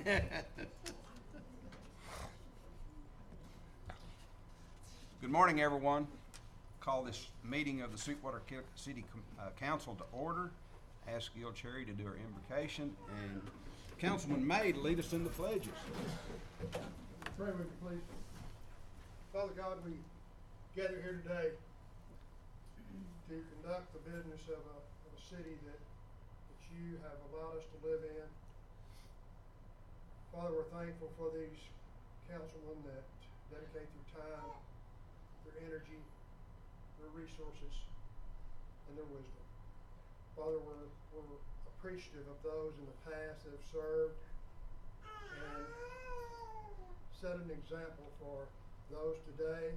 Good morning, everyone. Call this meeting of the Sweetwater City Council to order. Ask Gil Cherry to do our invocation, and Councilman May to lead us in the pledges. Pray with me, please. Father God, we gather here today to conduct the business of a city that you have allowed us to live in. Father, we're thankful for these councilmen that dedicate their time, their energy, their resources, and their wisdom. Father, we're appreciative of those in the past that have served and set an example for those today.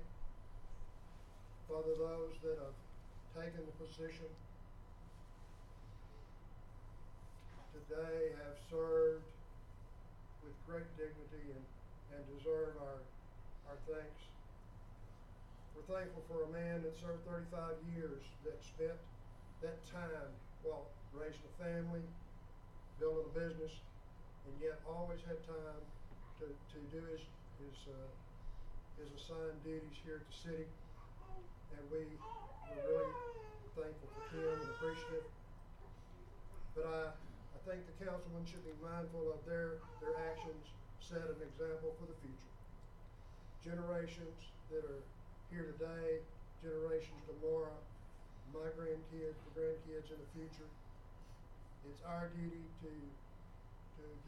Father, those that have taken the position today have served with great dignity and deserve our thanks. We're thankful for a man that served 35 years, that spent that time while raising a family, building a business, and yet always had time to do his assigned duties here at the city. And we're really thankful for him and appreciative. But I think the councilmen should be mindful of their actions, set an example for the future. Generations that are here today, generations tomorrow, my grandkids, the grandkids in the future. It's our duty to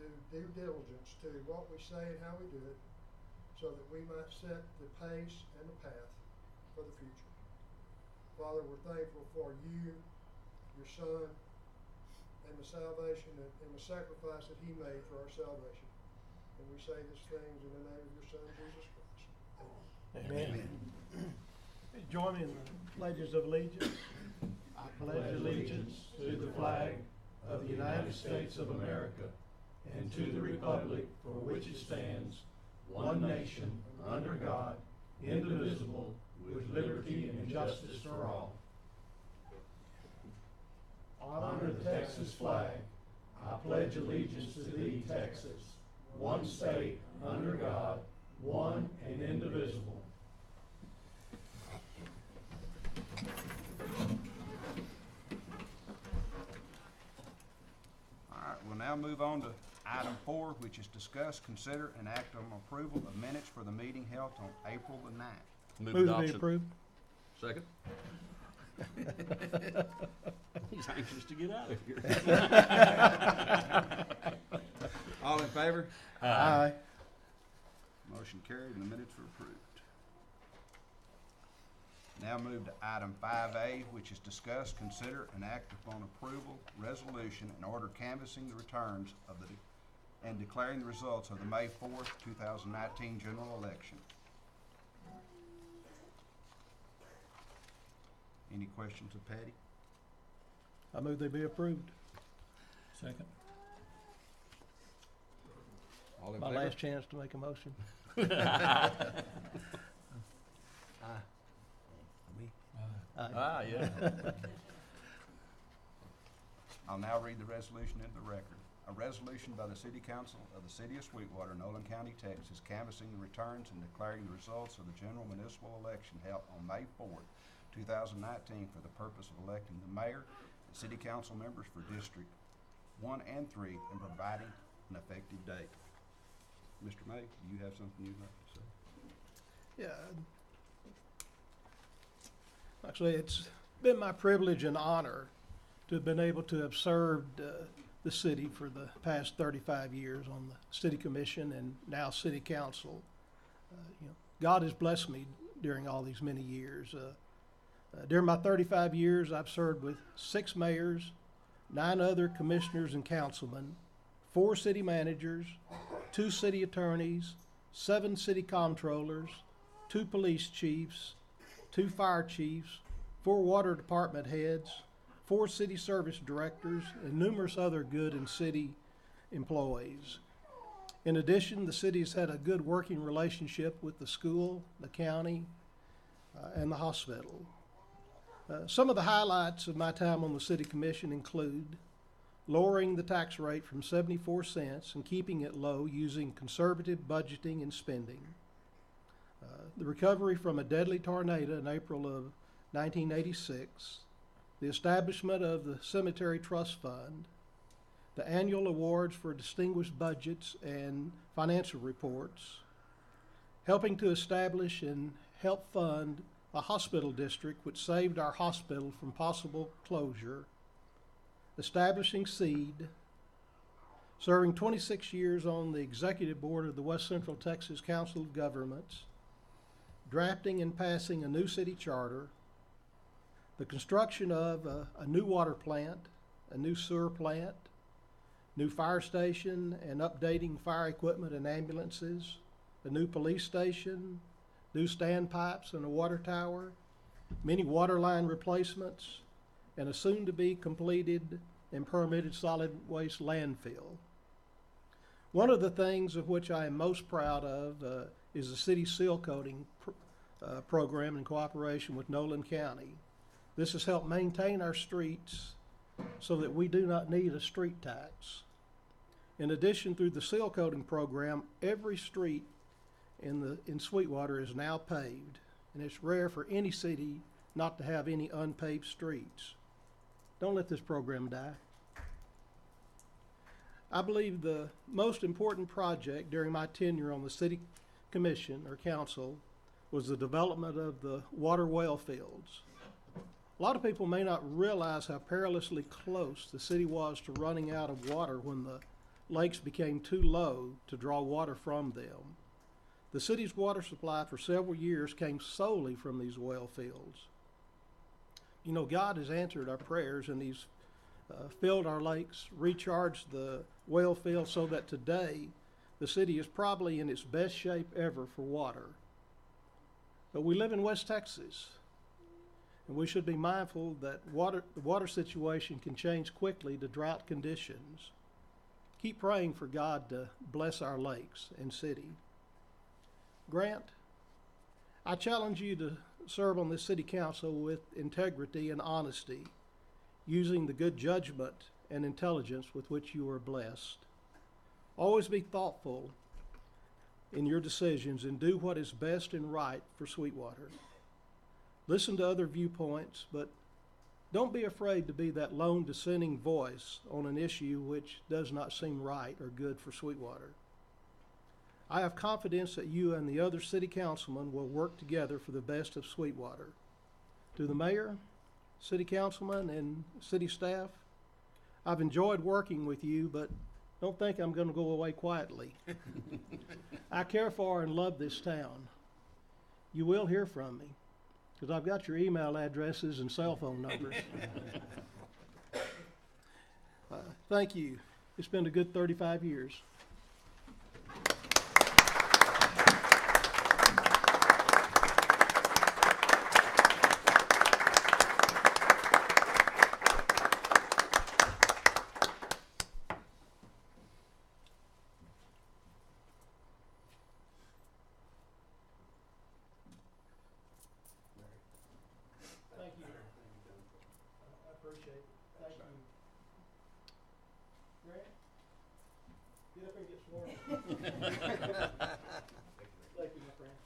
do due diligence to what we say and how we do it, so that we might set the pace and the path for the future. Father, we're thankful for you, your Son, and the salvation and the sacrifice that he made for our salvation. And we say these things in the name of your Son, Jesus Christ. Amen. Amen. Join me in the pledges of allegiance. I pledge allegiance to the flag of the United States of America and to the republic for which it stands, one nation, under God, indivisible, with liberty and justice for all. Honor the Texas flag. I pledge allegiance to thee, Texas, one state, under God, one and indivisible. All right, we'll now move on to item 4, which is discuss, consider, and act on approval of minutes for the meeting held on April the 9th. Move to be approved. Second. He's anxious to get out of here. All in favor? Aye. Motion carried and the minutes were approved. Now move to item 5A, which is discuss, consider, and act upon approval resolution in order canvassing the returns of and declaring the results of the May 4th, 2019 general election. Any questions of Patty? I move they be approved. Second. All in My favor? last chance to make a motion. Ah, yeah. I'll now read the resolution into the record. A resolution by the City Council of the City of Sweetwater, Nolan County, Texas, canvassing the returns and declaring the results of the general municipal election held on May 4th, 2019 for the purpose of electing the mayor and city council members for District 1 and 3 and providing an effective date. Mr. May, do you have something you'd like to say? Yeah. Actually, it's been my privilege and honor to have been able to have served the city for the past 35 years on the city commission and now city council. God has blessed me during all these many years. During my 35 years, I've served with 6 mayors, 9 other commissioners and councilmen, 4 city managers, 2 city attorneys, 7 city comptrollers, 2 police chiefs, 2 fire chiefs, 4 water department heads, 4 city service directors, and numerous other good and city employees. In addition, the city has had a good working relationship with the school, the county, and the hospital. Some of the highlights of my time on the city commission include lowering the tax rate from 74 cents and keeping it low using conservative budgeting and spending. The recovery from a deadly tornado in April of 1986, the establishment of the Cemetery Trust Fund, the annual awards for distinguished budgets and financial reports, helping to establish and help fund a hospital district which saved our hospital from possible closure, establishing SEED, serving 26 years on the executive board of the West Central Texas Council of Governments, drafting and passing a new city charter, the construction of a new water plant, a new sewer plant, new fire station and updating fire equipment and ambulances, a new police station, new standpipes and a water tower, many water line replacements, and a soon-to-be completed and permitted solid waste landfill. One of the things of which I am most proud of is the city seal coating program in cooperation with Nolan County. This has helped maintain our streets so that we do not need a street tax. In addition, through the seal coating program, every street in Sweetwater is now paved, and it's rare for any city not to have any unpaved streets. Don't let this program die. I believe the most important project during my tenure on the city commission or council was the development of the water well fields. A lot of people may not realize how perilously close the city was to running out of water when the lakes became too low to draw water from them. The city's water supply for several years came solely from these well fields. You know, God has answered our prayers, and He's filled our lakes, recharged the well field, so that today the city is probably in its best shape ever for water. But we live in West Texas, and we should be mindful that the water situation can change quickly to drought conditions. Keep praying for God to bless our lakes and city. Grant, I challenge you to serve on this city council with integrity and honesty, using the good judgment and intelligence with which you are blessed. Always be thoughtful in your decisions and do what is best and right for Sweetwater. Listen to other viewpoints, but don't be afraid to be that lone dissenting voice on an issue which does not seem right or good for Sweetwater. I have confidence that you and the other city councilmen will work together for the best of Sweetwater. To the mayor, city councilman, and city staff, I've enjoyed working with you, but don't think I'm going to go away quietly. I care for and love this town. You will hear from me, because I've got your email addresses and cell phone numbers. Thank you. It's been a good 35 years. Thank you. I appreciate it. Thank you. Grant, get up and get sworn. Thank you, my friend.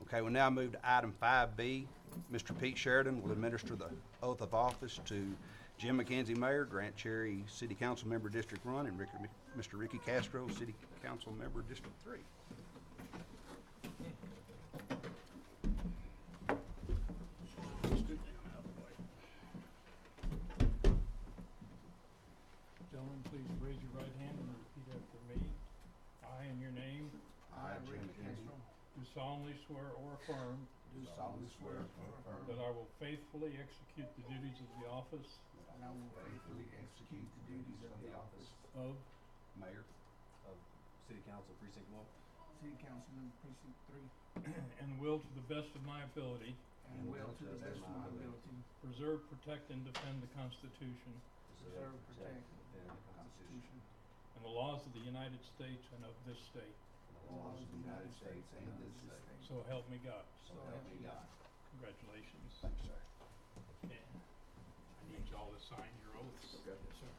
Okay, we'll now move to item 5B. Mr. Pete Sheridan will administer the oath of office to Jim McKenzie, Mayor, Grant Cherry, City Council Member, District 1, and Mr. Ricky Castro, City Council Member, District 3. Gentlemen, please raise your right hand and repeat after me. I, in your name, I, Jim McKenzie, do solemnly swear or affirm do solemnly swear or affirm that I will faithfully execute the duties of the office that I will faithfully execute the duties of the office of Mayor of City Council Precinct 1 City Councilman Precinct 3, and will, to the best of my ability, and will to the best of my ability preserve, protect, and defend the Constitution preserve, protect, and defend the Constitution and the laws of the United States and of this state. and the laws of the United States and of this state. So help me God. So help me God. Congratulations. Thanks, sir. And I need y'all to sign your oaths. Okay. Yes, sir.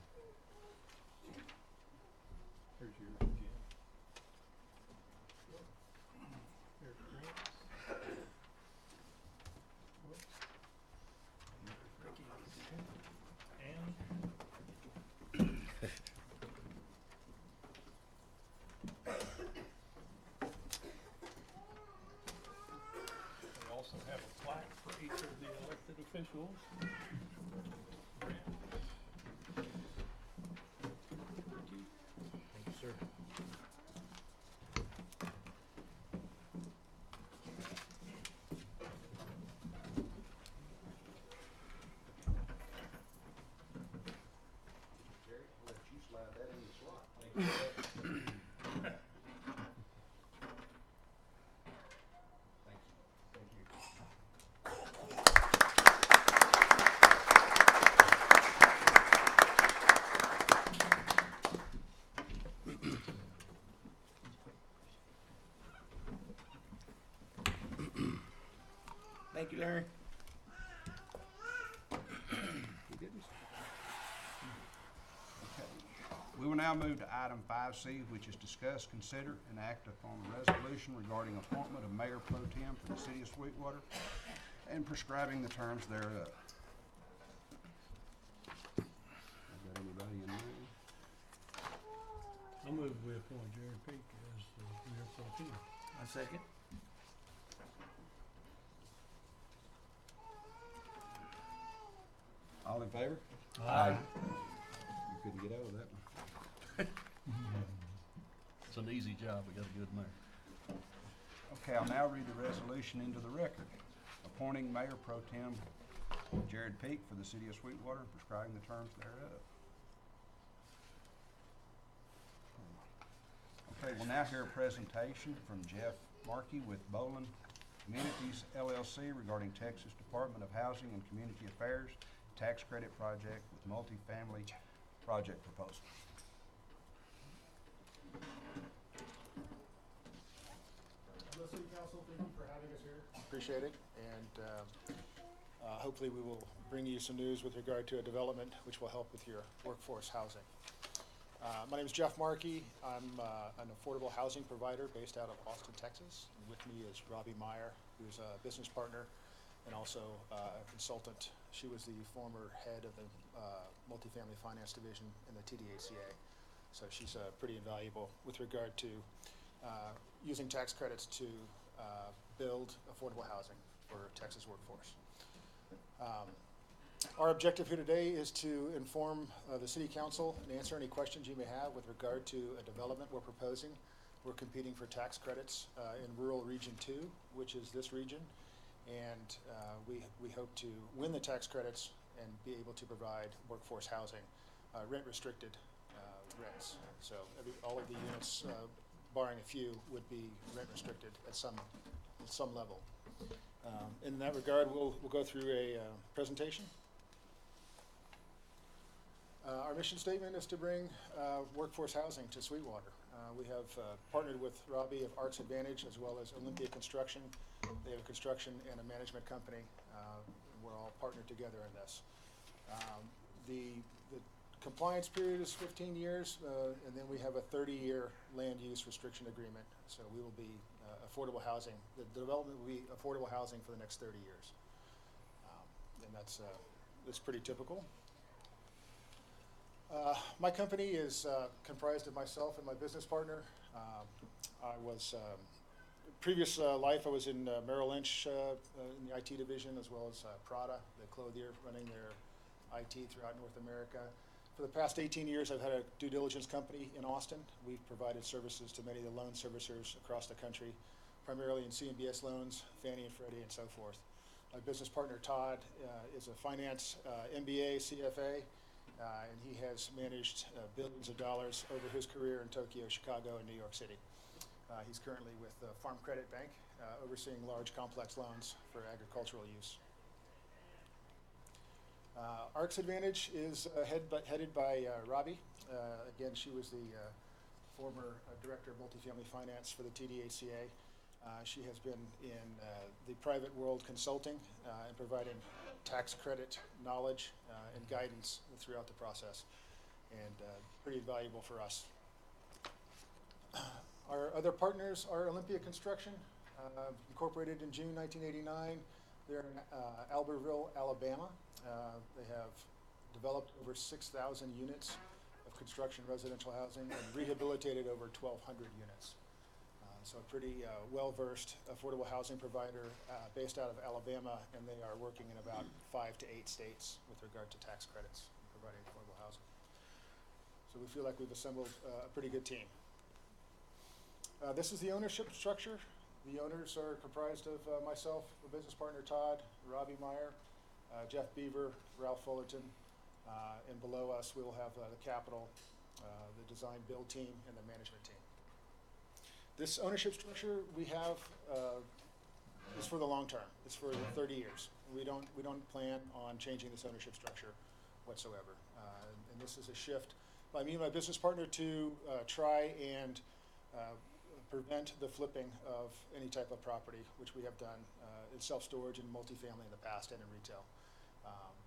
Here's yours again. Here's Grant's. Whoops. And they also have a plaque for each of the elected officials. Grant. Thank you, sir. Jerry, I'll let you slide that in the slot. Thank you. Thank you, Larry. We will now move to item 5C, which is discuss, consider, and act upon a resolution regarding appointment of Mayor Pro Tem for the City of Sweetwater and prescribing the terms thereof. Got anybody in mind? I move we appoint Jerry Peak as the mayor pro tem. I second. All in favor? Aye. You couldn't get over that one. It's an easy job. We got a good mayor. Okay, I'll now read the resolution into the record. Appointing Mayor Pro Tem Jared Peak for the City of Sweetwater and prescribing the terms thereof. Okay, we'll now hear a presentation from Jeff Markey with Boland Communities LLC regarding Texas Department of Housing and Community Affairs tax credit project with multifamily project proposal. Hello, City Council, thank you for having us here. Appreciate it, and hopefully we will bring you some news with regard to a development which will help with your workforce housing. My name is Jeff Markey. I'm an affordable housing provider based out of Austin, Texas. And with me is Robbie Meyer, who's a business partner and also a consultant. She was the former head of the multifamily finance division in the TDACA. So she's pretty invaluable with regard to using tax credits to build affordable housing for Texas workforce. Our objective here today is to inform the City Council and answer any questions you may have with regard to a development we're proposing. We're competing for tax credits in rural region 2, which is this region, and we hope to win the tax credits and be able to provide workforce housing, rent restricted rents. So all of the units, barring a few, would be rent restricted at some level. In that regard, we'll go through a presentation. Our mission statement is to bring workforce housing to Sweetwater. We have partnered with Robbie of Arts Advantage as well as Olympia Construction. They have a construction and a management company. We're all partnered together in this. The compliance period is 15 years, and then we have a 30-year land use restriction agreement. So we will be affordable housing. The development will be affordable housing for the next 30 years. And that's pretty typical. My company is comprised of myself and my business partner. I was, previous life I was in Merrill Lynch in the IT division, as well as Prada, the clothier, running their IT throughout North America. For the past 18 years, I've had a due diligence company in Austin. We've provided services to many of the loan servicers across the country, primarily in CMBS loans, Fannie and Freddie, and so forth. My business partner, Todd, is a finance MBA, CFA, and he has managed billions of dollars over his career in Tokyo, Chicago, and New York City. He's currently with Farm Credit Bank overseeing large complex loans for agricultural use. ARC's Advantage is headed by Robbie. Again, she was the former Director of Multifamily Finance for the TDHCA. She has been in the private world consulting and providing tax credit knowledge and guidance throughout the process, and pretty valuable for us. Our other partners are Olympia Construction, incorporated in June 1989. They're in Albertville, Alabama. They have developed over 6,000 units of construction residential housing and rehabilitated over 1,200 units. So a pretty well-versed affordable housing provider based out of Alabama, and they are working in about 5 to 8 states with regard to tax credits and providing affordable housing. So we feel like we've assembled a pretty good team. This is the ownership structure. The owners are comprised of myself, my business partner Todd, Robbie Meyer, Jeff Beaver, Ralph Fullerton, and below us we will have the capital, the design build team, and the management team. This ownership structure we have is for the long term. It's for 30 years. We don't plan on changing this ownership structure whatsoever. And this is a shift by me and my business partner to try and prevent the flipping of any type of property, which we have done in self-storage and multifamily in the past and in retail.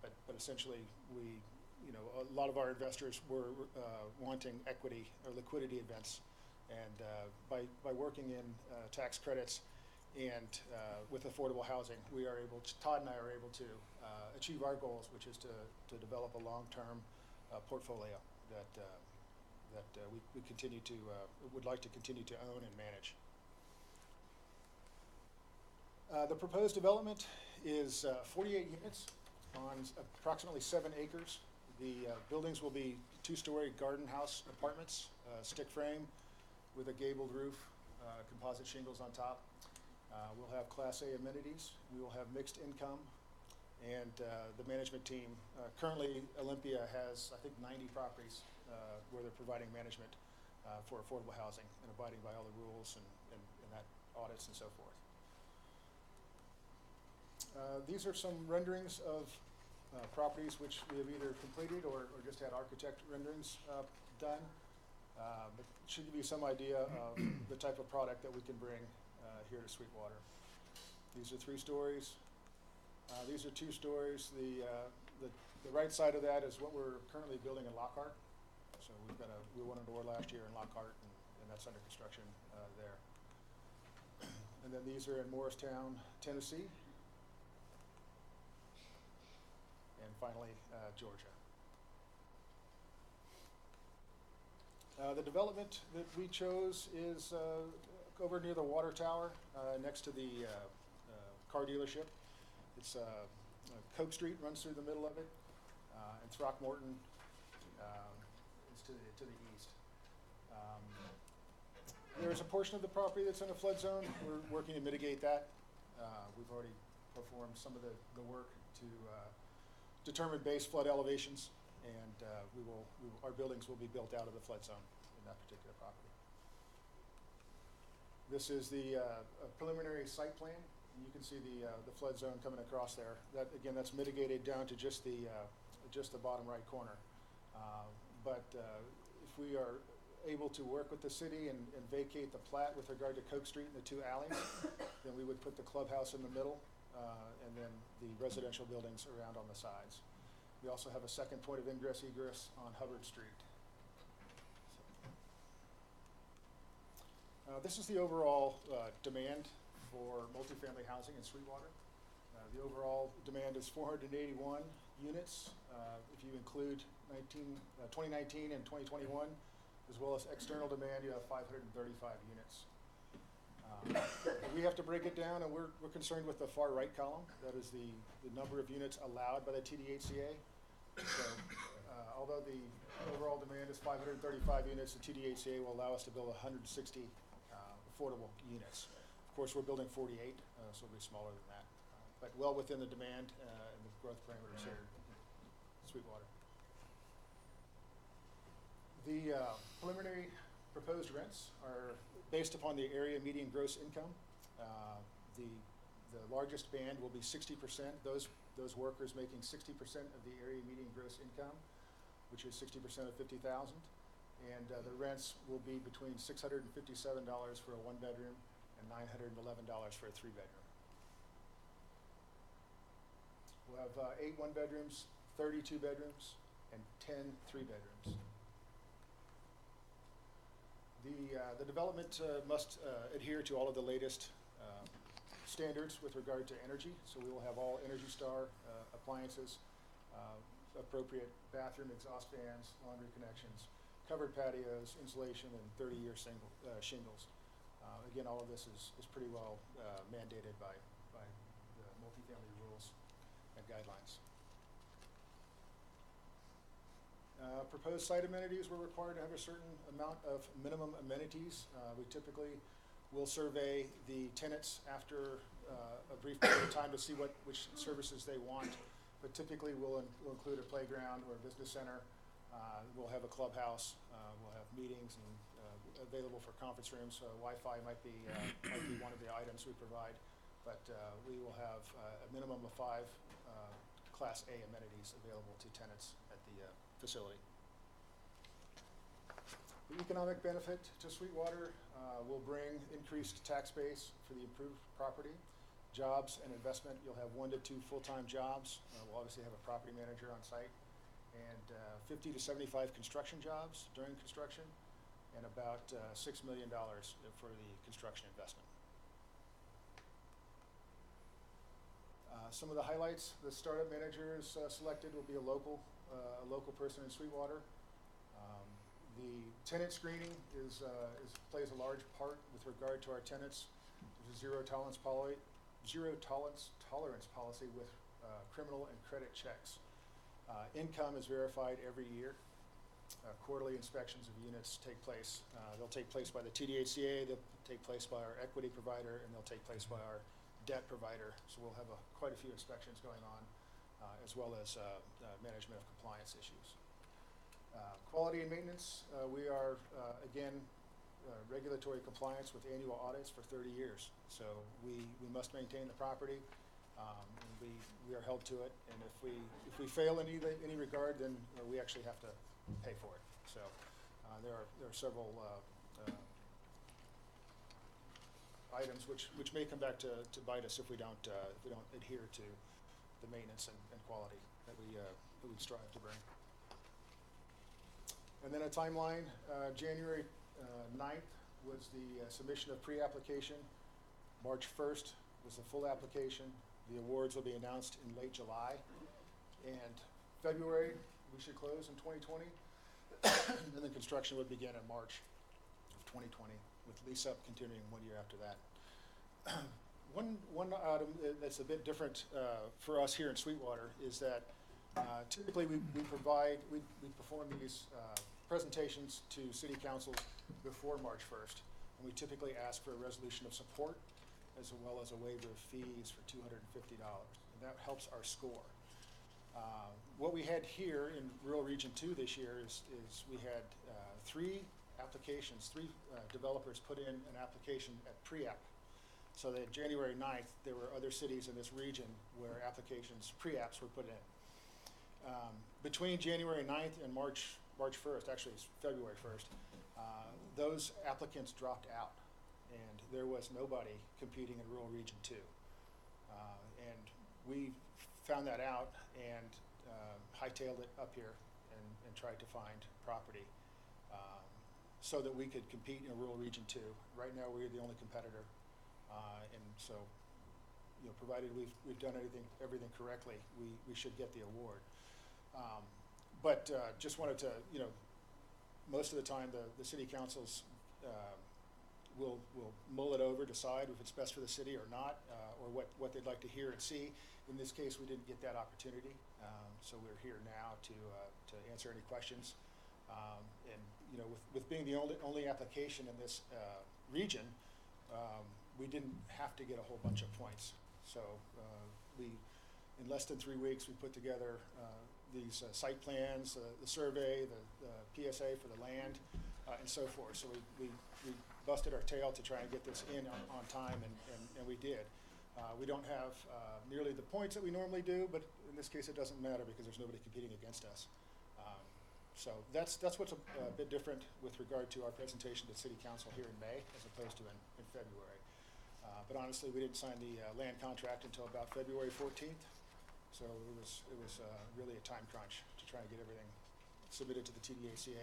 But essentially, a lot of our investors were wanting equity or liquidity events, and by working in tax credits and with affordable housing, Todd and I are able to achieve our goals, which is to develop a long-term portfolio that we continue to would like to continue to own and manage. The proposed development is 48 units on approximately 7 acres. The buildings will be 2-story garden house apartments, stick frame with a gabled roof, composite shingles on top. We'll have Class A amenities. We will have mixed income. And the management team, currently Olympia has, I think, 90 properties where they're providing management for affordable housing and abiding by all the rules and that audits and so forth. These are some renderings of properties which we have either completed or just had architect renderings done. But it should give you some idea of the type of product that we can bring here to Sweetwater. These are 3 stories. These are 2 stories. The right side of that is what we're currently building in Lockhart. So we won an award last year in Lockhart, and that's under construction there. And then these are in Morristown, Tennessee. And finally, Georgia. The development that we chose is over near the water tower next to the car dealership. It's Coke Street runs through the middle of it, and Throckmorton is to the east. There's a portion of the property that's in a flood zone. We're working to mitigate that. We've already performed some of the work to determine base flood elevations, and our buildings will be built out of the flood zone in that particular property. This is the preliminary site plan. And you can see the flood zone coming across there. That's mitigated down to just the bottom right corner. But if we are able to work with the city and vacate the plat with regard to Coke Street and the 2 alleys, then we would put the clubhouse in the middle, and then the residential buildings around on the sides. We also have a second point of ingress egress on Hubbard Street. This is the overall demand for multifamily housing in Sweetwater. The overall demand is 481 units. If you include 2019 and 2021, as well as external demand, you have 535 units. We have to break it down, and we're concerned with the far right column. That is the number of units allowed by the TDHCA. So, although the overall demand is 535 units, the TDHCA will allow us to build 160 affordable units. Of course, we're building 48, so it'll be smaller than that, but well within the demand and the growth parameters here in Sweetwater. The preliminary proposed rents are based upon the area median gross income The largest band will be 60%, those workers making 60% of the area median gross income, which is 60% of 50,000. And the rents will be between $657 for a one-bedroom and $911 for a three-bedroom. We'll have 8 one-bedrooms, 32 bedrooms, and 10 three-bedrooms. The development must adhere to all of the latest standards with regard to energy. So we will have all Energy Star appliances, appropriate bathroom exhaust fans, laundry connections, covered patios, insulation, and 30-year shingles. Again, all of this is pretty well mandated by the multifamily rules and guidelines. Proposed site amenities, we're required to have a certain amount of minimum amenities. We typically will survey the tenants after a brief period of time to see which services they want, but typically we'll include a playground or a business center. We'll have a clubhouse. We'll have meetings and available for conference rooms. Wi-Fi might be one of the items we provide, but we will have a minimum of 5 Class A amenities available to tenants at the facility. The economic benefit to Sweetwater will bring increased tax base for the improved property, jobs and investment. You'll have 1 to 2 full-time jobs. We'll obviously have a property manager on site, and 50 to 75 construction jobs during construction, and about $6 million for the construction investment. Some of the highlights: the startup manager is selected will be a local person in Sweetwater. The tenant screening plays a large part with regard to our tenants. There's a zero tolerance policy with criminal and credit checks. Income is verified every year. Quarterly inspections of units take place. They'll take place by the TDHCA, they'll take place by our equity provider, and they'll take place by our debt provider. So we'll have quite a few inspections going on, as well as management of compliance issues. Quality and maintenance, we are, again, regulatory compliance with annual audits for 30 years. So we must maintain the property, and we are held to it. And if we fail in any regard, then we actually have to pay for it. So there are several items which may come back to bite us if we don't adhere to the maintenance and quality that we strive to bring. And then a timeline, January 9th was the submission of pre-application. March 1st was the full application. The awards will be announced in late July. And February, we should close in 2020. And then construction would begin in March of 2020, with lease-up continuing 1 year after that. One item that's a bit different for us here in Sweetwater is that typically we perform these presentations to city councils before March 1st, and we typically ask for a resolution of support as well as a waiver of fees for $250, and that helps our score. What we had here in Rural Region 2 this year is we had 3 developers put in an application at pre-app. So that January 9th, there were other cities in this region where pre-apps were put in. Between January 9th and March 1st, actually it's February 1st, those applicants dropped out, and there was nobody competing in Rural Region 2. And we found that out and hightailed it up here and tried to find property so that we could compete in Rural Region 2. Right now, we're the only competitor, and so, provided we've done everything correctly, we should get the award. But just wanted to, most of the time the city councils will mull it over, decide if it's best for the city or not, or what they'd like to hear and see. In this case, we didn't get that opportunity, so we're here now to answer any questions. And with being the only application in this region, we didn't have to get a whole bunch of points. So in less than 3 weeks, we put together these site plans, the survey, the PSA for the land, and so forth. So we busted our tail to try and get this in on time, and we did. We don't have nearly the points that we normally do, but in this case it doesn't matter because there's nobody competing against us. So that's what's a bit different with regard to our presentation to City Council here in May as opposed to in February. But honestly, we didn't sign the land contract until about February 14th, so it was really a time crunch to try and get everything submitted to the TDACA,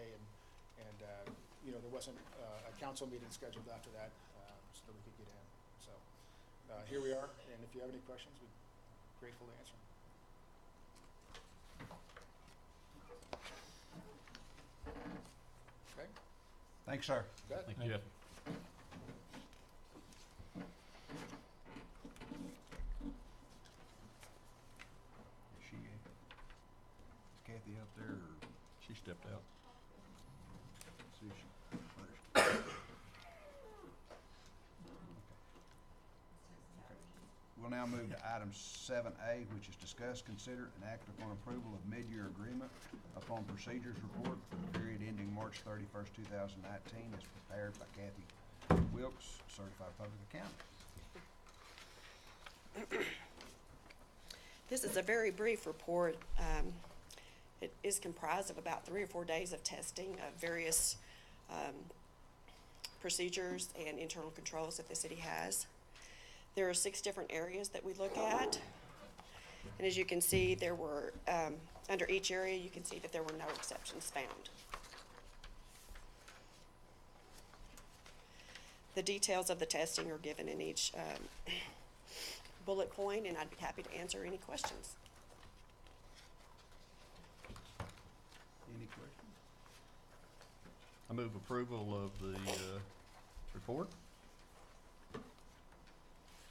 and there wasn't a council meeting scheduled after that so that we could get in. So here we are, and if you have any questions, we'd be grateful to answer them. Okay, Thanks, sir. good. Thank you. Is Kathy up there, or She stepped out. see if she, okay. We'll now move to item 7A, which is discuss, consider, and act upon approval of mid-year agreement upon procedures report for the period ending March 31st, 2019, as prepared by Kathy Wilkes, Certified Public Accountant. This is a very brief report. It is comprised of about 3 or 4 days of testing of various procedures and internal controls that the city has. There are 6 different areas that we look at. And as you can see, there were, under each area, you can see that there were no exceptions found. The details of the testing are given in each bullet point, and I'd be happy to answer any questions. Any questions? I move approval of the report.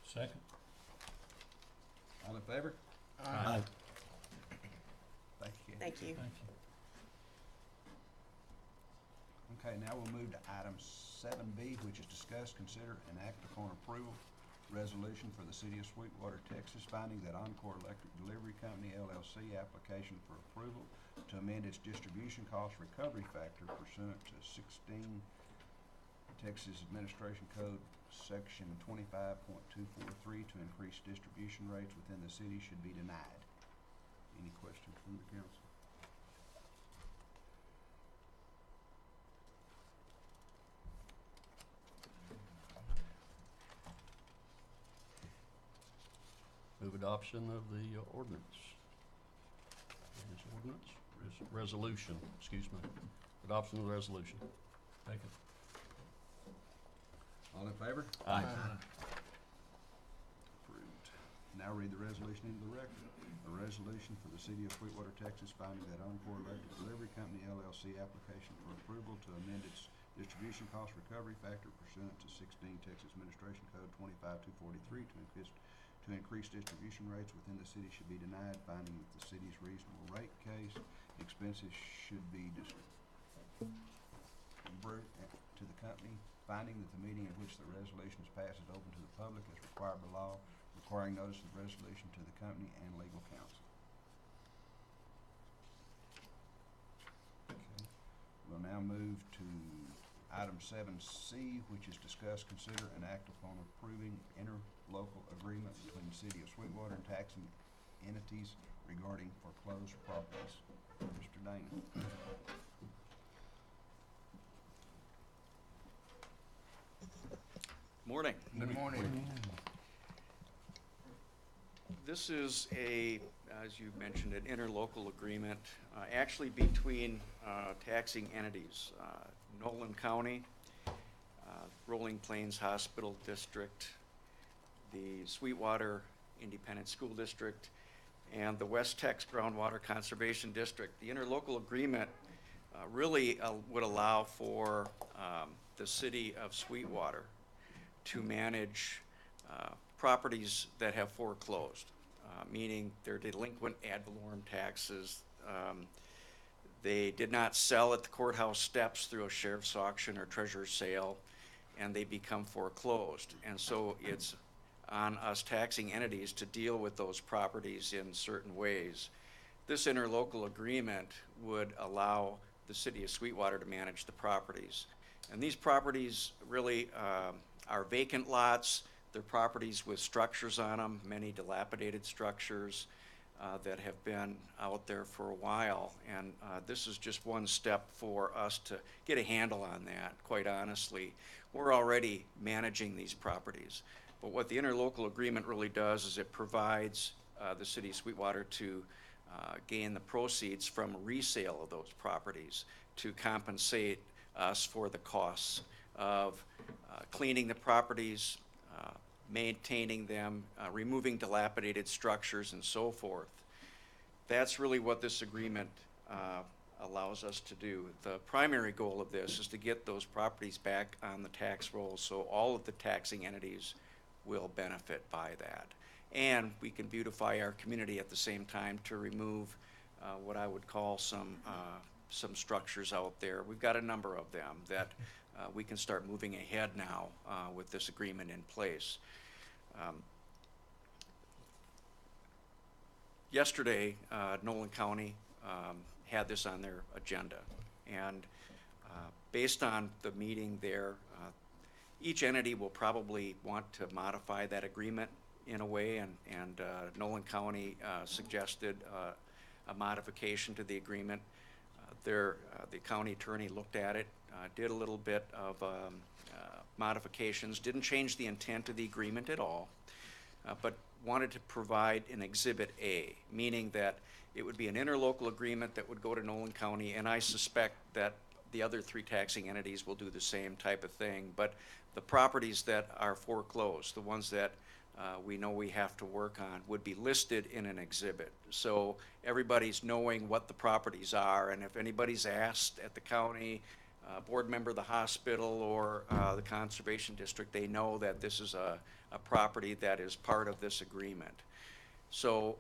Second. All in favor? Aye. Thank you, Kathy. Thank you. Thank you. Okay, now we'll move to item 7B, which is discuss, consider, and act upon approval resolution for the City of Sweetwater, Texas, finding that Encore Electric Delivery Company, LLC, application for approval to amend its distribution cost recovery factor pursuant to 16 Texas Administration Code Section 25.243 to increase distribution rates within the city should be denied. Any questions from the council? Move adoption of the ordinance. Resolution, excuse me. Adoption of the resolution. Second. All in favor? Aye. Approved. Now read the resolution into the record. A resolution for the City of Sweetwater, Texas, finding that Encore Electric Delivery Company, LLC, application for approval to amend its distribution cost recovery factor pursuant to 16 Texas Administration Code 25243 to increase distribution rates within the city should be denied, finding that the city's reasonable rate case expenses should be disbursed to the company, finding that the meeting in which the resolution is passed is open to the public as required by law, requiring notice of the resolution to the company and legal counsel. Okay. We'll now move to item 7C, which is discuss, consider, and act upon approving interlocal agreement between the City of Sweetwater and taxing entities regarding foreclosed properties. Mr. Dana. Morning. Good morning. This is as you mentioned, an interlocal agreement, actually between taxing entities, Nolan County, Rolling Plains Hospital District, the Sweetwater Independent School District, and the West Tex Groundwater Conservation District. The interlocal agreement really would allow for the city of Sweetwater to manage properties that have foreclosed, meaning they're delinquent ad valorem taxes. They did not sell at the courthouse steps through a sheriff's auction or treasurer's sale, and they become foreclosed. And so it's on us taxing entities to deal with those properties in certain ways. This interlocal agreement would allow the city of Sweetwater to manage the properties. And these properties really are vacant lots. They're properties with structures on them, many dilapidated structures that have been out there for a while. And this is just one step for us to get a handle on that, quite honestly. We're already managing these properties. But what the interlocal agreement really does is it provides the city of Sweetwater to gain the proceeds from resale of those properties to compensate us for the costs of cleaning the properties, maintaining them, removing dilapidated structures, and so forth. That's really what this agreement allows us to do. The primary goal of this is to get those properties back on the tax rolls, so all of the taxing entities will benefit by that. And we can beautify our community at the same time to remove what I would call some structures out there. We've got a number of them that we can start moving ahead now with this agreement in place. Yesterday, Nolan County had this on their agenda, and based on the meeting there, each entity will probably want to modify that agreement in a way, and Nolan County suggested a modification to the agreement. The county attorney looked at it, did a little bit of modifications, didn't change the intent of the agreement at all, but wanted to provide an Exhibit A, meaning that it would be an interlocal agreement that would go to Nolan County, and I suspect that the other 3 taxing entities will do the same type of thing. But the properties that are foreclosed, the ones that we know we have to work on, would be listed in an exhibit. So everybody's knowing what the properties are, and if anybody's asked at the county, board member of the hospital, or the conservation district, they know that this is a property that is part of this agreement. So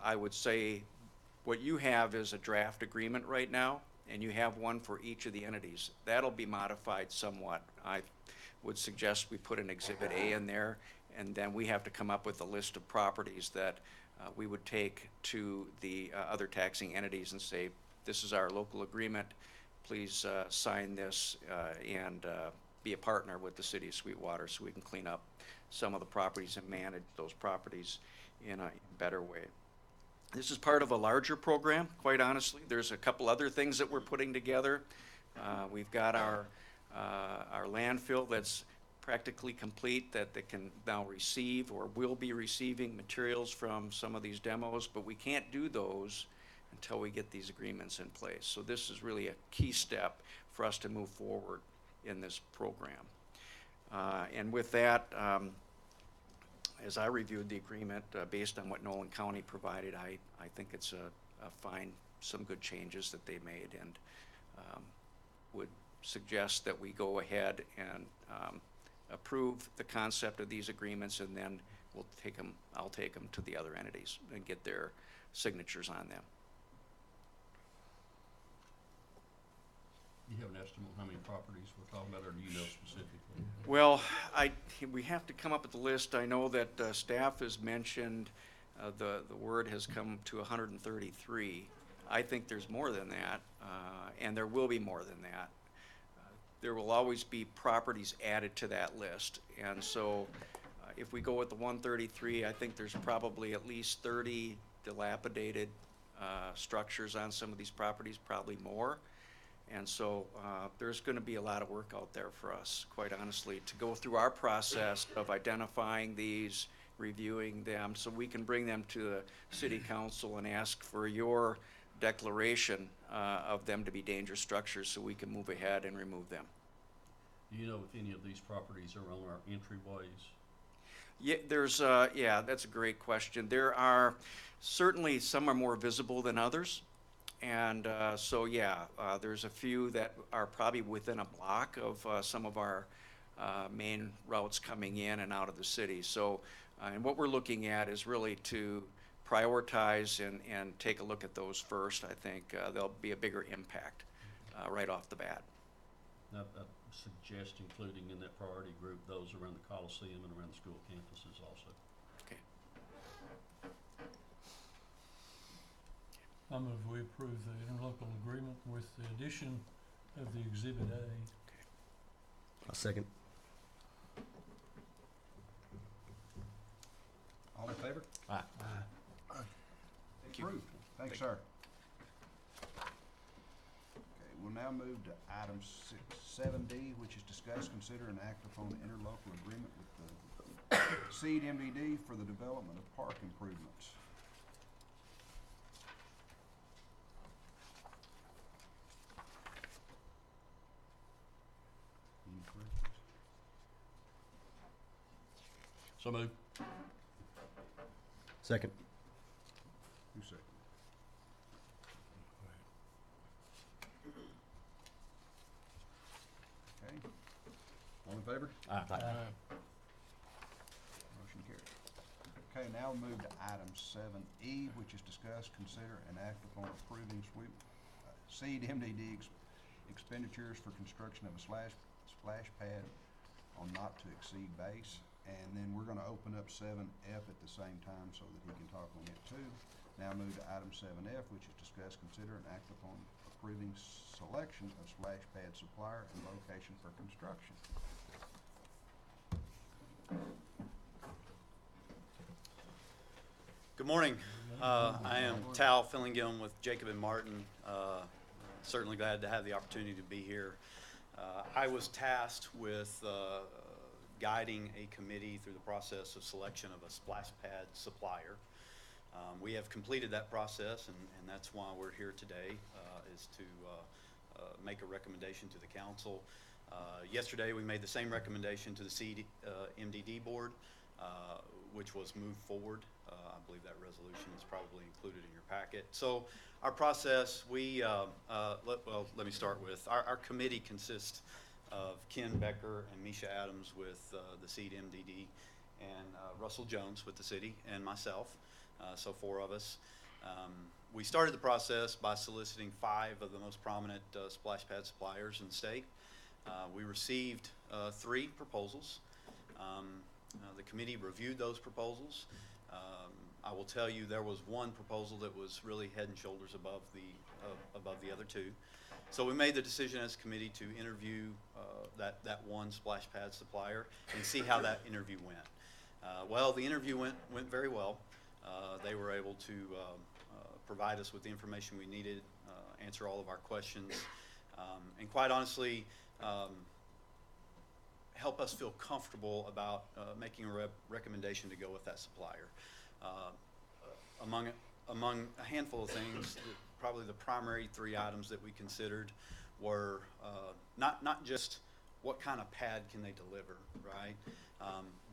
I would say what you have is a draft agreement right now, and you have one for each of the entities. That'll be modified somewhat. I would suggest we put an Exhibit A in there, and then we have to come up with a list of properties that we would take to the other taxing entities and say, this is our local agreement, please sign this and be a partner with the city of Sweetwater so we can clean up some of the properties and manage those properties in a better way. This is part of a larger program, quite honestly. There's a couple other things that we're putting together. We've got our landfill that's practically complete, that they can now receive or will be receiving materials from some of these demos, but we can't do those until we get these agreements in place. So this is really a key step for us to move forward in this program. And with that, as I reviewed the agreement, based on what Nolan County provided, I think it's a fine, some good changes that they made, and would suggest that we go ahead and approve the concept of these agreements, and then I'll take them to the other entities and get their signatures on them. Do you have an estimate of how many properties we're talking about, or do you know specifically? Well, we have to come up with a list. I know that staff has mentioned the word has come to 133. I think there's more than that, and there will be more than that. There will always be properties added to that list, and so if we go with the 133, I think there's probably at least 30 dilapidated structures on some of these properties, probably more. And so there's going to be a lot of work out there for us, quite honestly, to go through our process of identifying these, reviewing them, so we can bring them to the city council and ask for your declaration of them to be dangerous structures so we can move ahead and remove them. Do you know if any of these properties are on our entryways? Yeah, yeah, that's a great question. There are, certainly some are more visible than others. And so, yeah, there's a few that are probably within a block of some of our main routes coming in and out of the city. So, and what we're looking at is really to prioritize and take a look at those first. I think there'll be a bigger impact right off the bat. I suggest including in that priority group those around the Coliseum and around the school campuses also. Okay. I move we approve the interlocal agreement with the addition of the Exhibit A. A second. All in favor? Aye. you. Approved. Thanks, sir. Okay, we'll now move to item 7D, which is discuss, consider, and act upon the interlocal agreement with the Seed MDD for the development of park improvements. Any questions? So moved. Second. Who seconded? Okay. All in favor? Aye. Motion carried. Okay, now we'll move to item 7E, which is discuss, consider, and act upon approving Seed MDD expenditures for construction of a splash pad on not to exceed base. And then we're gonna open up 7F at the same time so that he can talk on it too. Now move to item 7F, which is discuss, consider, and act upon approving selection of splash pad supplier and location for construction. Good morning. I am Tal Fillingham with Jacob and Martin. Certainly glad to have the opportunity to be here. I was tasked with guiding a committee through the process of selection of a splash pad supplier. We have completed that process, and that's why we're here today, is to make a recommendation to the council. Yesterday, we made the same recommendation to the Seed MDD board, which was moved forward. I believe that resolution is probably included in your packet. So our process, let me start with, our committee consists of Ken Becker and Misha Adams with the Seed MDD, and Russell Jones with the city, and myself, so 4 of us. We started the process by soliciting 5 of the most prominent splash pad suppliers in the state. We received 3 proposals. The committee reviewed those proposals. I will tell you there was one proposal that was really head and shoulders above the other 2. So we made the decision as a committee to interview that one splash pad supplier and see how that interview went. Well, the interview went very well. They were able to provide us with the information we needed, answer all of our questions, and quite honestly, help us feel comfortable about making a recommendation to go with that supplier. Among a handful of things, probably the primary 3 items that we considered were not just what kind of pad can they deliver, right?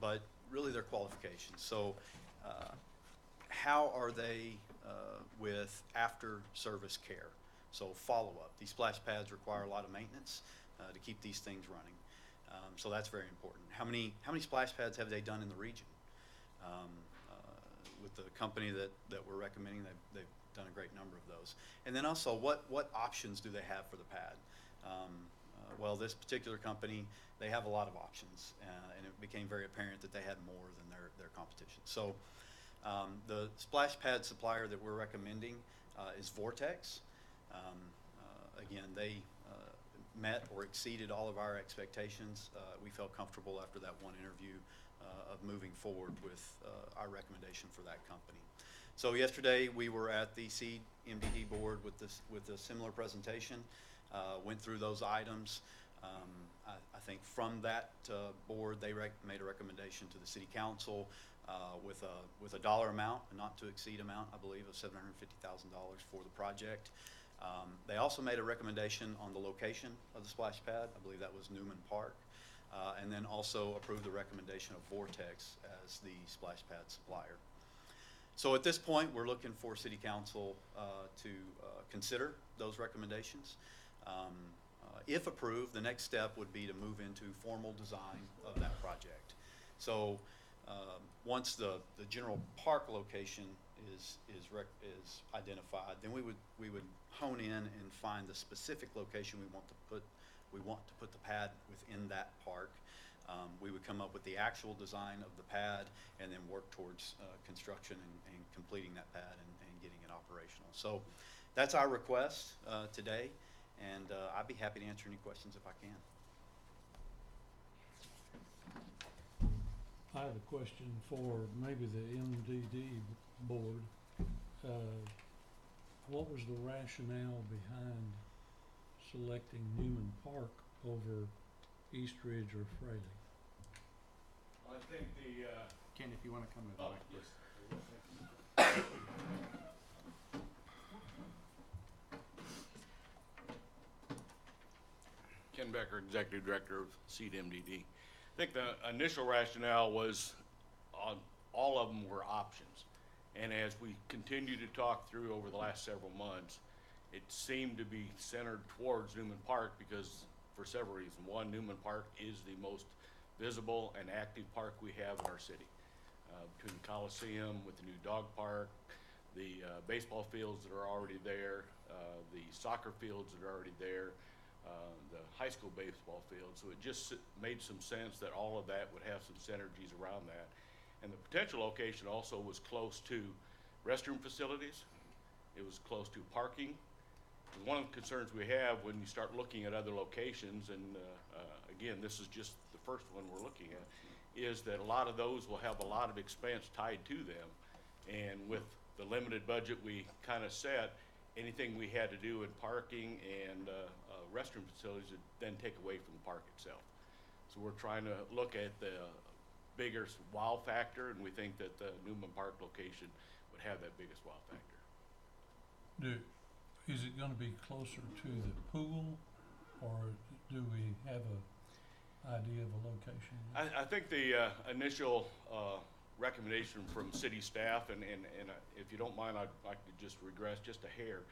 But really their qualifications. So how are they with after-service care? So follow-up. These splash pads require a lot of maintenance to keep these things running. So that's very important. How many splash pads have they done in the region? With the company that we're recommending, they've done a great number of those. And then also, what options do they have for the pad? Well, this particular company, they have a lot of options, and it became very apparent that they had more than their competition. So the splash pad supplier that we're recommending is Vortex. Again, they met or exceeded all of our expectations. We felt comfortable after that one interview of moving forward with our recommendation for that company. So yesterday we were at the Seed MDD board with a similar presentation, went through those items. I think from that board they made a recommendation to the city council with a dollar amount, a not to exceed amount, I believe, of $750,000 for the project. They also made a recommendation on the location of the splash pad. I believe that was Newman Park. And then also approved the recommendation of Vortex as the splash pad supplier. So at this point, we're looking for city council to consider those recommendations. If approved, the next step would be to move into formal design of that project. So once the general park location is identified, then we would hone in and find the specific location we want to put the pad within that park. We would come up with the actual design of the pad and then work towards construction and completing that pad and getting it operational. So that's our request today, and I'd be happy to answer any questions if I can. I have a question for maybe the MDD board. What was the rationale behind selecting Newman Park over East Ridge or Fraley? I think the, Ken, if you want to come to the oh, mic, please. yes. Ken Becker, Executive Director of Seed MDD. I think the initial rationale was on, all of them were options. And as we continue to talk through over the last several months, it seemed to be centered towards Newman Park because for several reasons. One, Newman Park is the most visible and active park we have in our city. Between the Coliseum, with the new dog park, the baseball fields that are already there, the soccer fields that are already there, the high school baseball field. So it just made some sense that all of that would have some synergies around that. And the potential location also was close to restroom facilities. It was close to parking. And one of the concerns we have when you start looking at other locations, and again, this is just the first one we're looking at, is that a lot of those will have a lot of expense tied to them. And with the limited budget we kind of set, anything we had to do in parking and restroom facilities would then take away from the park itself. So we're trying to look at the bigger wow factor, and we think that the Newman Park location would have that biggest wow factor. Is it gonna be closer to the pool, or do we have a idea of a location? I think the initial recommendation from city staff, and if you don't mind, I'd like to just regress just a hair,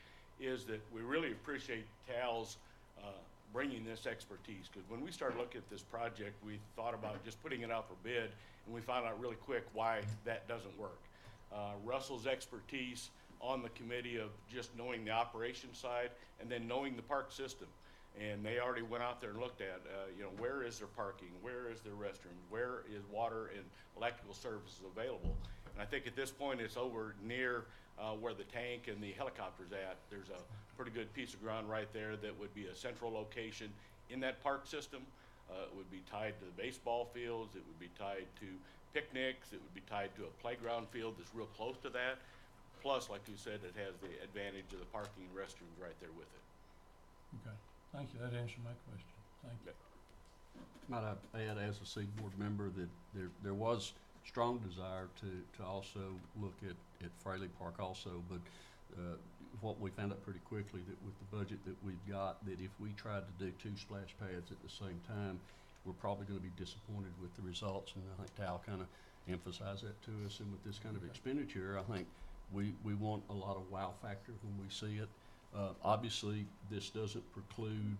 is that we really appreciate Tal's bringing this expertise. Because when we started looking at this project, we thought about just putting it out for bid, and we found out really quick why that doesn't work. Russell's expertise on the committee of just knowing the operation side and then knowing the park system. And they already went out there and looked at, where is their parking, where is their restrooms, where is water and electrical services available. And I think at this point it's over near where the tank and the helicopter's at. There's a pretty good piece of ground right there that would be a central location in that park system. It would be tied to the baseball fields, it would be tied to picnics, it would be tied to a playground field that's real close to that. Plus, like you said, it has the advantage of the parking and restrooms right there with it. Okay, thank you, that answered my question, thank you. Might I add, as a seed board member, that there was strong desire to also look at Fraley Park also, but what we found out pretty quickly that with the budget that we've got, that if we tried to do 2 splash pads at the same time, we're probably gonna be disappointed with the results, and I think Tal kind of emphasized that to us. And with this kind of expenditure, I think we want a lot of wow factor when we see it. Obviously, this doesn't preclude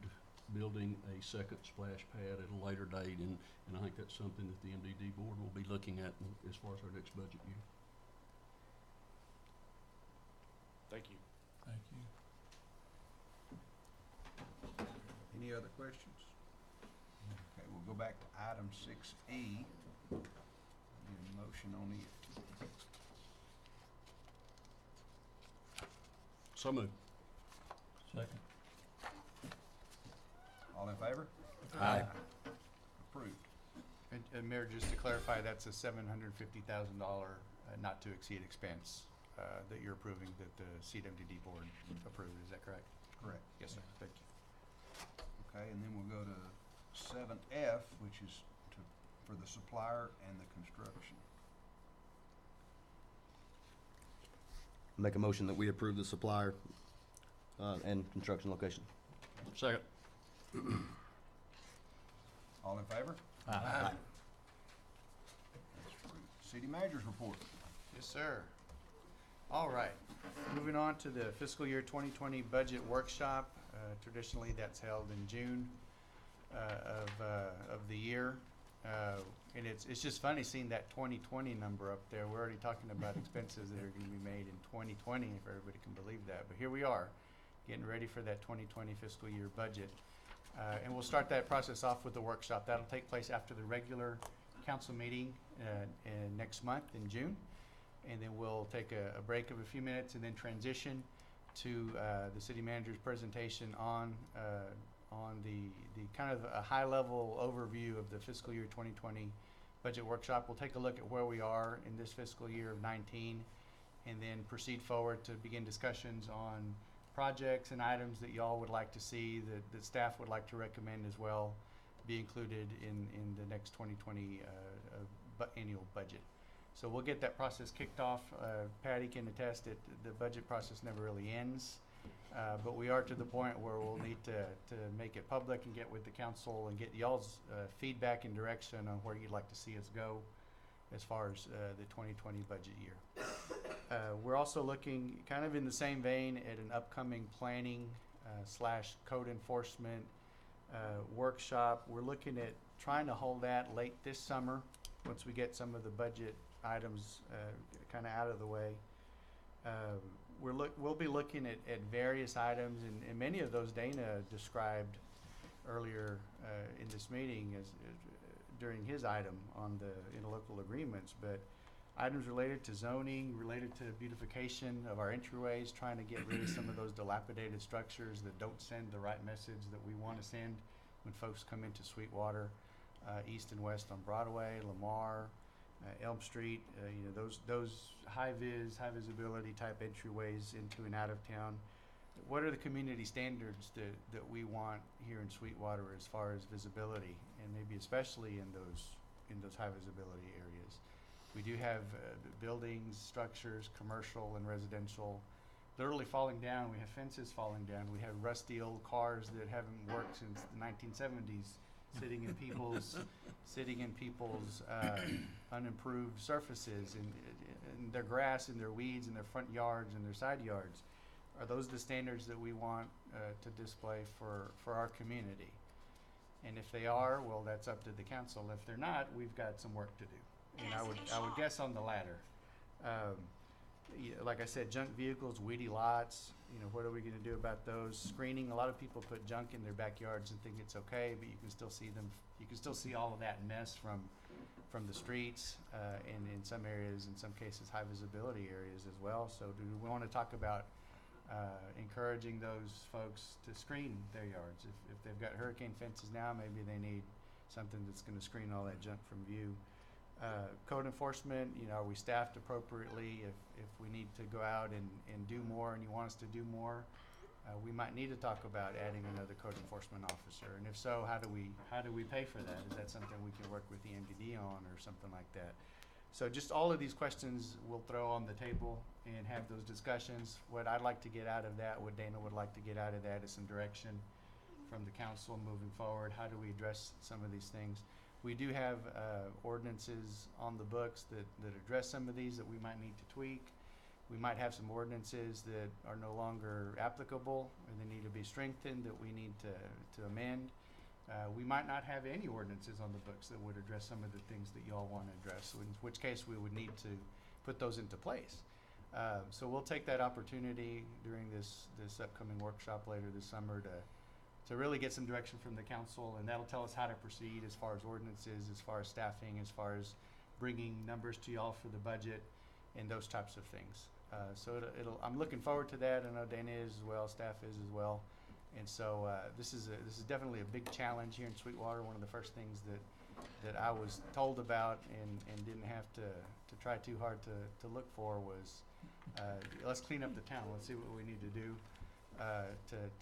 building a second splash pad at a later date, and I think that's something that the MDD board will be looking at as far as our next budget year. Thank you. Thank you. Any other questions? Okay, we'll go back to item 6E. Need a motion on it. So moved. Second. All in favor? Aye. Approved. And Mayor, just to clarify, that's a $750,000 not to exceed expense that you're approving, that the CWD board approved, is that correct? Correct. Yes, sir, thank you. Okay, and then we'll go to 7F, which is for the supplier and the construction. Make a motion that we approve the supplier and construction location. Second. All in favor? Aye. That's approved. City manager's report. Yes, sir. All right, moving on to the fiscal year 2020 budget workshop. Traditionally, that's held in June of the year. And it's just funny seeing that 2020 number up there. We're already talking about expenses that are going to be made in 2020, if everybody can believe that. But here we are, getting ready for that 2020 fiscal year budget. And we'll start that process off with the workshop. That'll take place after the regular council meeting next month in June. And then we'll take a break of a few minutes and then transition to the city manager's presentation on the kind of a high-level overview of the fiscal year 2020 budget workshop. We'll take a look at where we are in this fiscal year of 19, and then proceed forward to begin discussions on projects and items that y'all would like to see, that staff would like to recommend as well, be included in the next 2020 annual budget. So we'll get that process kicked off. Patty can attest that the budget process never really ends, but we are to the point where we'll need to make it public and get with the council and get y'all's feedback and direction on where you'd like to see us go as far as the 2020 budget year. We're also looking kind of in the same vein at an upcoming planning / code enforcement workshop. We're looking at trying to hold that late this summer once we get some of the budget items kind of out of the way. We'll be looking at various items, and many of those Dana described earlier in this meeting as during his item on the interlocal agreements, but items related to zoning, related to beautification of our entryways, trying to get rid of some of those dilapidated structures that don't send the right message that we want to send when folks come into Sweetwater, east and west on Broadway, Lamar, Elm Street, those high visibility type entryways into and out of town. What are the community standards that we want here in Sweetwater as far as visibility, and maybe especially in those high visibility areas? We do have buildings, structures, commercial and residential, literally falling down. We have fences falling down. We have rusty old cars that haven't worked since the 1970s, sitting in people's unimproved surfaces, and their grass and their weeds and their front yards and their side yards. Are those the standards that we want to display for our community? And if they are, well, that's up to the council. If they're not, we've got some work to do. And I would guess on the latter. Like I said, junk vehicles, weedy lots, what are we gonna do about those? Screening, a lot of people put junk in their backyards and think it's okay, but you can still see them, you can still see all of that mess from the streets, and in some areas, in some cases, high visibility areas as well. So do we wanna talk about encouraging those folks to screen their yards? If they've got hurricane fences now, maybe they need something that's gonna screen all that junk from view. Code enforcement, are we staffed appropriately? If we need to go out and do more, and you want us to do more, we might need to talk about adding another code enforcement officer. And if so, how do we pay for that? Is that something we can work with the MDD on, or something like that? So just all of these questions we'll throw on the table and have those discussions. What I'd like to get out of that, what Dana would like to get out of that, is some direction from the council moving forward. How do we address some of these things? We do have ordinances on the books that address some of these that we might need to tweak. We might have some ordinances that are no longer applicable and they need to be strengthened, that we need to amend. We might not have any ordinances on the books that would address some of the things that y'all want to address, in which case we would need to put those into place. So we'll take that opportunity during this upcoming workshop later this summer to really get some direction from the council, and that'll tell us how to proceed as far as ordinances, as far as staffing, as far as bringing numbers to y'all for the budget, and those types of things. So I'm looking forward to that. I know Dana is as well, staff is as well, and so this is definitely a big challenge here in Sweetwater. One of the first things that I was told about and didn't have to try too hard to look for was let's clean up the town. Let's see what we need to do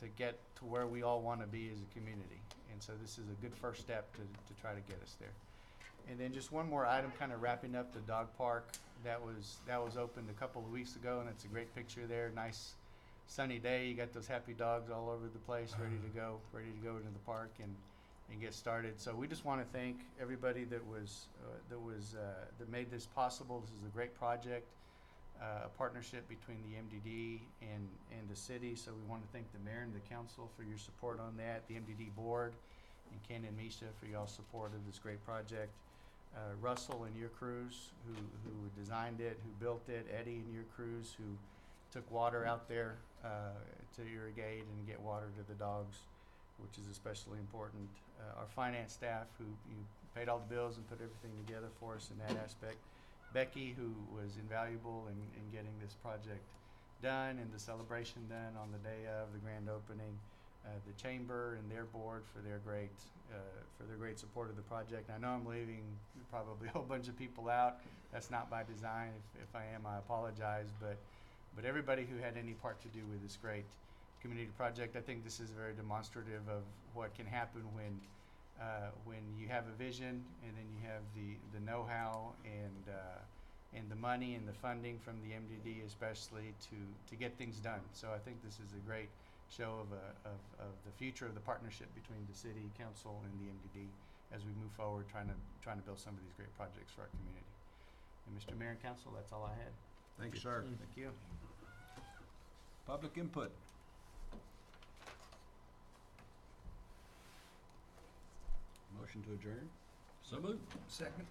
to get to where we all want to be as a community. And so this is a good first step to try to get us there. And then just one more item, kind of wrapping up the dog park that was opened a couple of weeks ago, and it's a great picture there. Nice sunny day. You got those happy dogs all over the place, ready to go into the park and get started. So we just want to thank everybody that made this possible. This is a great project. A partnership between the MDD and the city, so we want to thank the mayor and the council for your support on that, the MDD board, and Ken and Misha for y'all's support of this great project. Russell and your crews who designed it, who built it, Eddie and your crews who took water out there to irrigate and get water to the dogs, which is especially important. Our finance staff who paid all the bills and put everything together for us in that aspect. Becky, who was invaluable in getting this project done and the celebration done on the day of the grand opening. the chamber and their board for their great support of the project. I know I'm leaving probably a whole bunch of people out. That's not by design. If I am, I apologize. But everybody who had any part to do with this great community project, I think this is very demonstrative of what can happen when you have a vision and then you have the know-how and the money and the funding from the MDD especially to get things done. So I think this is a great show of the future of the partnership between the city council and the MDD as we move forward trying to build some of these great projects for our community. And Mr. Mayor and Council, that's all I had. Thank you, sir. Thank you. Public input. Motion to adjourn? So moved. Second.